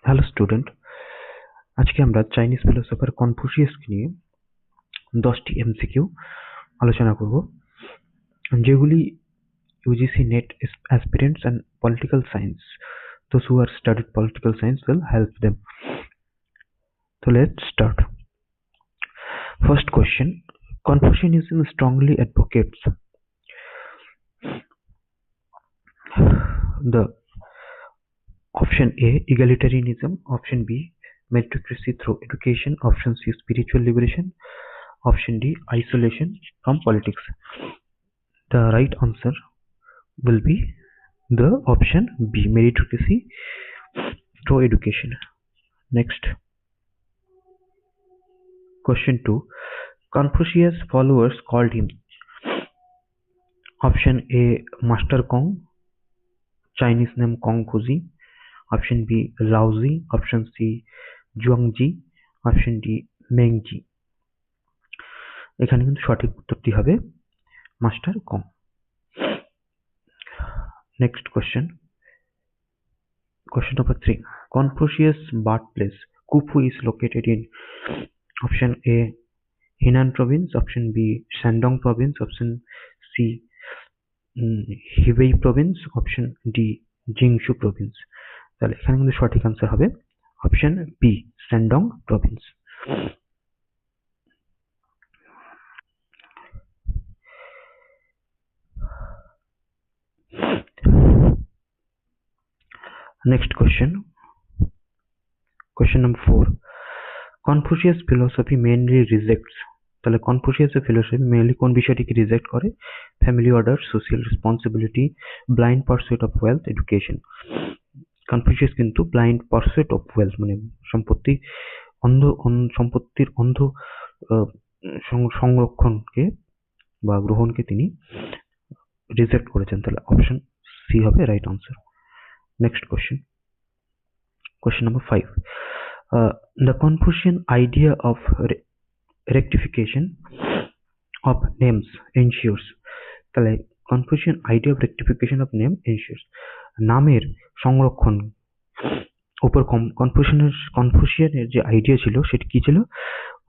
Hello student, আজকে আমরা Chinese philosopher কনফুসিয়াসকে নিয়ে 10টি এমসিকিউ আলোচনা করব, যেগুলি UGC net aspirants and political science, those who are studied political science will help them. So let's start. First question: Confucianism strongly advocates the option A egalitarianism, option B meritocracy through education, option C spiritual liberation, option D isolation from politics. The right answer will be the option B meritocracy through education. Next, question 2: Confucius followers called him option A Master Kong, Chinese name Kongfuzi, option B Laozi, option C Zhuangzi, option D Mengji. এখানে কিন্তু সঠিক উত্তরটি হবে master Kong. Next question number 3: Confucius birthplace Khufu is located in option A Henan province, option B Shandong province, option C Hebei province, option D Jiangsu province. তাহলে এখানে কিন্তু সঠিক answer হবে option B Shandong province. Next question number 4: Confucius philosophy mainly rejects, তাহলে কনফুসিয়াসের philosophy mainly কোন বিষয়টিকে reject করে? Family order, social responsibility, blind pursuit of wealth, education. Confucius কিন্তু ব্লাইন্ড পারসুইট অফ ওয়েলথ মানে সম্পত্তির অন্ধ সংরক্ষণকে বা গ্রহণকে তিনি রিজেক্ট করেছেন। তাহলে অপশন সি হবে right answer. Next question number 5: the Confucian idea of rectification of names ensures, তাহলে Confucian idea of rectification of name ensures, নামের সংরক্ষণ উপর কনফুশিয়ানের যে আইডিয়া ছিল সেটি কি ছিল?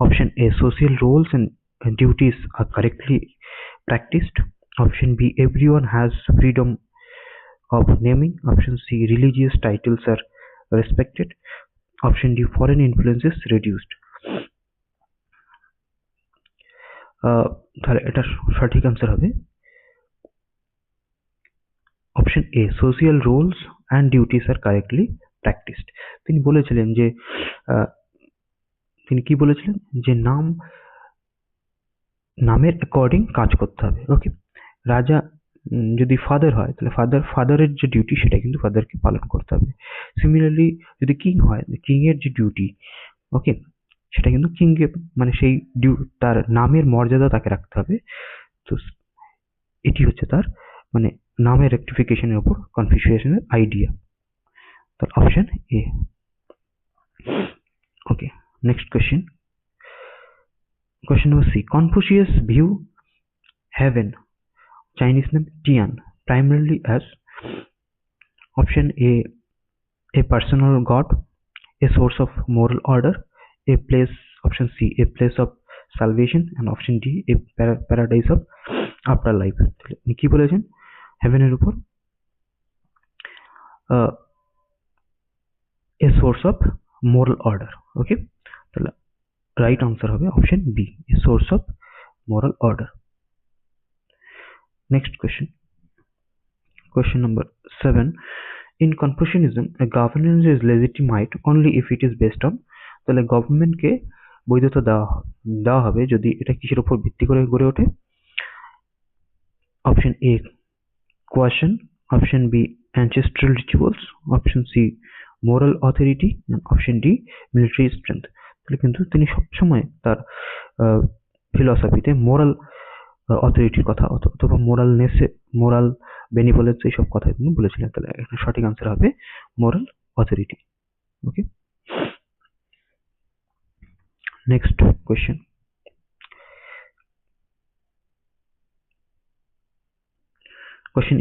Option A social roles and duties are correctly practised, option B everyone has freedom of naming, option C religious titles are respected, option D foreign influences reduced. তাহলে এটা সঠিক আনসার হবে option A social roles and duties are correctly practised. তিনি বলেছিলেন যে তিনি কি বলেছিলেন যে নামের অ্যাকর্ডিং কাজ করতে হবে। ওকে, রাজা যদি ফাদার হয় তাহলে ফাদারের যে ডিউটি সেটা কিন্তু ফাদারকে পালন করতে হবে। সিমিলারলি যদি কিং হয়, কিং এর যে ডিউটি, ওকে, সেটা কিন্তু কিং কে মানে সেই তার নামের মর্যাদা তাকে রাখতে হবে। তো এটি হচ্ছে তার মানে নামের রেকটিফিকেশনের উপর কনফুসিয়াসের আইডিয়া। তার option A. Okay, next question number C: Confucius view heaven, Chinese name Tian, primarily as option A personal god, a source of moral order, a place, option C a place of salvation, and option D a paradise of afterlife. কি বলেছেন হেভেনের উপর? a source of moral order. Okay, তাহলে right answer হবে option B a source of moral order. Next question number 7: In Confucianism, a governance is legitimate only if it is based on, তাহলে গভর্নমেন্টকে বৈধতা দেওয়া হবে যদি এটা কিসের উপর ভিত্তি করে গড়ে ওঠে? Option A coercion, option B ancestral rituals, option C moral authority, and option D military strength. তাহলে কিন্তু তিনি সবসময় তার ফিলসফিতে মোরাল অথরিটির কথা অথবা মোরাল বেনিভোলেন্স এইসব কথা তিনি বলেছিলেন। তাহলে এখানে সঠিক আনসার হবে moral authority. Okay, next question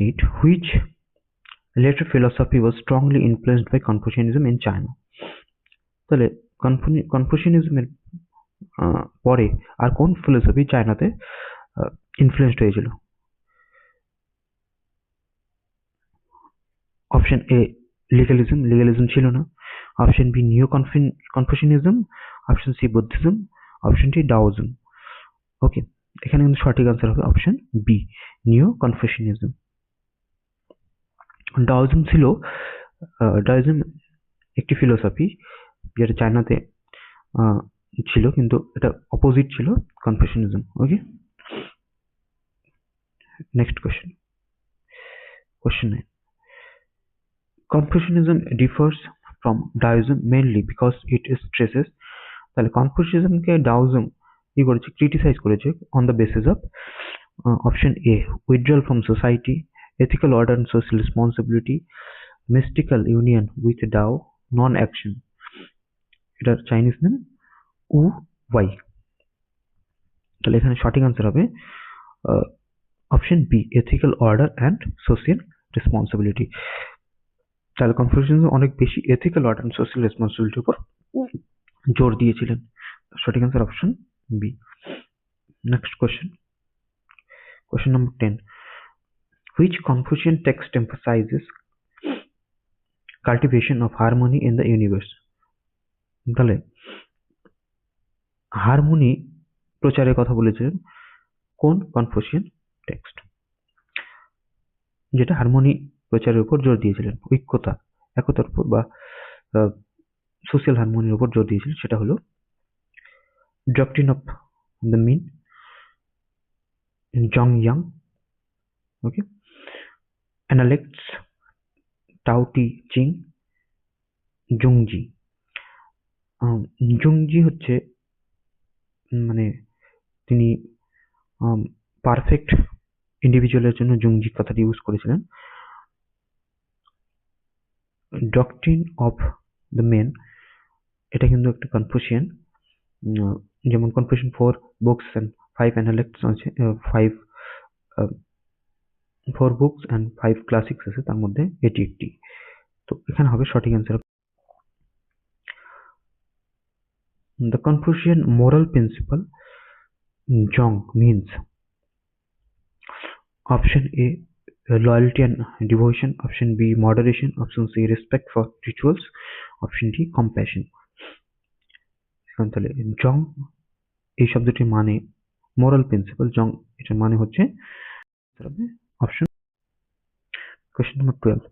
8: Which later philosophy was strongly influenced by Confucianism in China. তাহলে কনফুসিয়ানিজমের পরে আর কোন ফিলোসফি চায়নাতে ইনফ্লুয়েন্সড হয়েছিল? অপশন এ লিগালিজম ছিল না। Option B neo Confucianism, option C Buddhism, option D Daoism. Okay, এখানে কিন্তু সঠিক আনসার হবে অপশন বি নিও কনফুশিয়ানিজম। ডাওজম একটি ফিলোসফি যেটা চায়নাতে ছিল, কিন্তু এটা অপোজিট ছিল কনফুশিয়ানিজম। ওকে, next question 9. Confucianism differs from Daoism mainly because it stresses, তাহলে কনফুসিয়ানিজমকে ডাওজম কি করেছে, ক্রিটিসাইজ করেছে on the basis of option A withdrawal from society, ethical order and social responsibility, mystical union with Dao, non-action. এটার Chinese name উ Y. তাহলে এখানে সঠিক answer হবে option B ethical order and social responsibility. তাহলে Confucianism অনেক বেশি ethical order and social রেসপন্সিবিলিটির উপর জোর দিয়েছিলেন। সঠিক answer option B. Next question number 10. Which Confucian text emphasizes cultivation of harmony in the universe? তাহলে হারমোনি প্রচারের কথা বলেছিলেন কোন কনফুসিয়ান টেক্সট, যেটা হারমোনি প্রচারের উপর জোর দিয়েছিলেন, একতার উপর বা সোশ্যাল হারমোনির উপর জোর দিয়েছিলেন? সেটা হলো doctrine of the mean, Zhong Yong, okay, Analects, Tao Te চিং, জুংজি। জুংজি হচ্ছে মানে তিনি পারফেক্ট ইন্ডিভিজুয়ালের জন্য জুংজি কথাটি ইউজ করেছিলেন। ডক্ট্রিন অফ দ্য মেন এটা কিন্তু একটা কনফুসিয়ান, যেমন কনফুসিয়ান 4 বুকস অ্যান্ড 5 অ্যানালেক্টস আছে, 4 বুকস অ্যান্ড 5 ক্লাসিক্স আছে, তার মধ্যে এটি একটি। তো এখানে হবে সঠিক answer. The Confucian moral principle Zhong means option A loyalty and devotion, option B moderation, option C respect for rituals, option D compassion. তাহলে জং এই শব্দটির মানে মোরাল প্রিন্সিপাল, জং এটার মানে হচ্ছে option. Question number 12.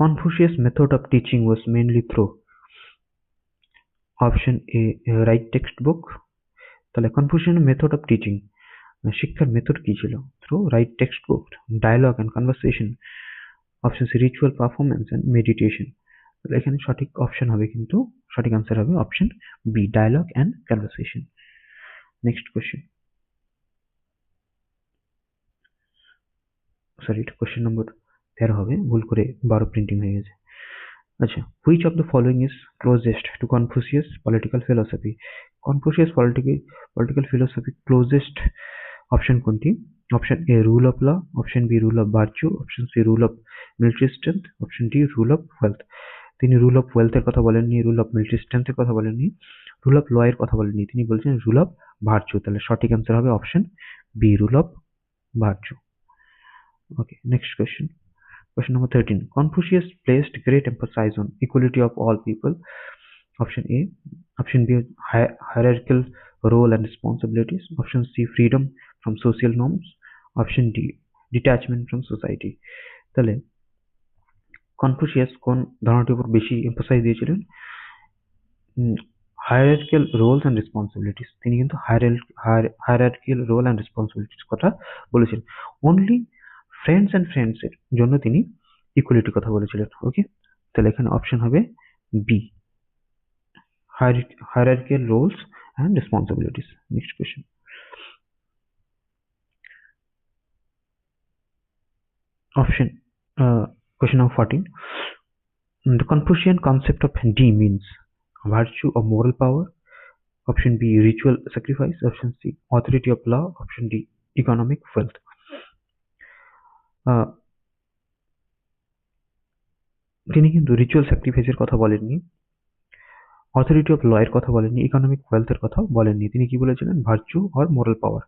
Confucius method of teaching was mainly through option A right text book. তাহলে Confucian method of teaching শিক্ষার method কি ছিল? Through right text book, dialogue and conversation, option C ritual performance and meditation. তাহলে এখানে সঠিক option হবে, কিন্তু সঠিক আনসার হবে option B dialogue and conversation. Next question, এটা কোশ্চেন নম্বর 13 হবে, ভুল করে 12 প্রিন্টিং হয়ে গেছে। আচ্ছা, which of the following is closest to Confucius political philosophy? Confucius political philosophy closest option কোনটি? Option A rule of law, option B rule of virtue, option C rule of military strength, option D rule of wealth. তিনি rule of ওয়েলথের কথা বলেননি, rule of military স্ট্রেংথের কথা বলেননি, rule of ল এর কথা বলেননি, তিনি বলছেন রুল অফ ভার্চু। তাহলে সঠিক অ্যান্সার হবে option B rule of virtue. Okay, next question. Question number 13. Confucius placed great emphasis on equality of all people. Option A. Option B. Hierarchical role and responsibilities. Option C. Freedom from social norms. Option D. Detachment from society. তাহলে Confucius কোন ধারণাটির উপর বেশি emphasise দিয়েছিলেন? Hierarchical roles and responsibilities. তিনি কিন্তু hierarchical role and responsibilities কথা বলেছেন। অনলি ফ্রেন্ডস এর জন্য তিনি ইকুয়ালিটির কথা বলেছিলেন। ওকে, তাহলে এখানে অপশন হবে B hierarchical roles and responsibilities. Next question, question number 14. The Confucian concept of D means virtue or moral power. Option B ritual sacrifice, option C authority of law, option D economic wealth. তিনি কিন্তু ritual স্যাক্রিফাইসের কথা বলেননি, authority of law এর কথা বলেননি, economic ওয়েলথের কথাও বলেননি। তিনি কি বলেছিলেন? ভার্চু অর মোরাল পাওয়ার।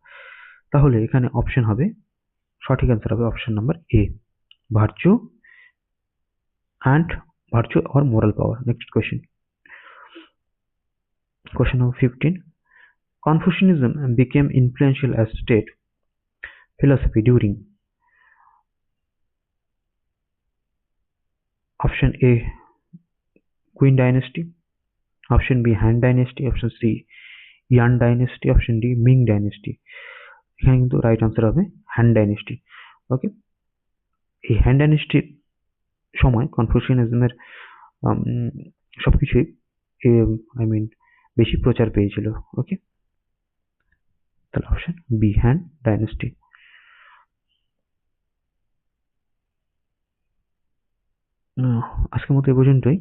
তাহলে এখানে অপশন হবে, সঠিক অ্যান্সার হবে option number A, virtue and virtue or moral power. Next question, question number 15. Confucianism became influential as state philosophy during option A Qin dynasty, option B Han dynasty, option C Yan dynasty, option D Ming dynasty। এখানে কিন্তু right answer হবে হ্যান dynasty. ওকে, এই হ্যান ডাইনেস্টির সময় কনফুসিয়ানিজমের সবকিছুই I mean বেশি প্রচার পেয়েছিল। ওকে, তাহলে অপশন বি হ্যান ডাইনেস্টি। আজকের মতো এ পর্যন্তই,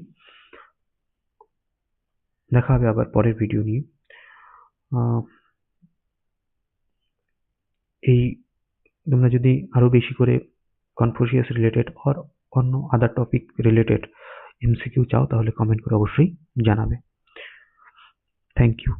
দেখা হবে আবার পরের ভিডিও নিয়ে। এই তোমরা যদি আরো বেশি করে কনফুসিয়াস রিলেটেড আর অন্য আদার টপিক রিলেটেড এমসিকিউ চাও তাহলে কমেন্ট করে অবশ্যই জানাবে। Thank you.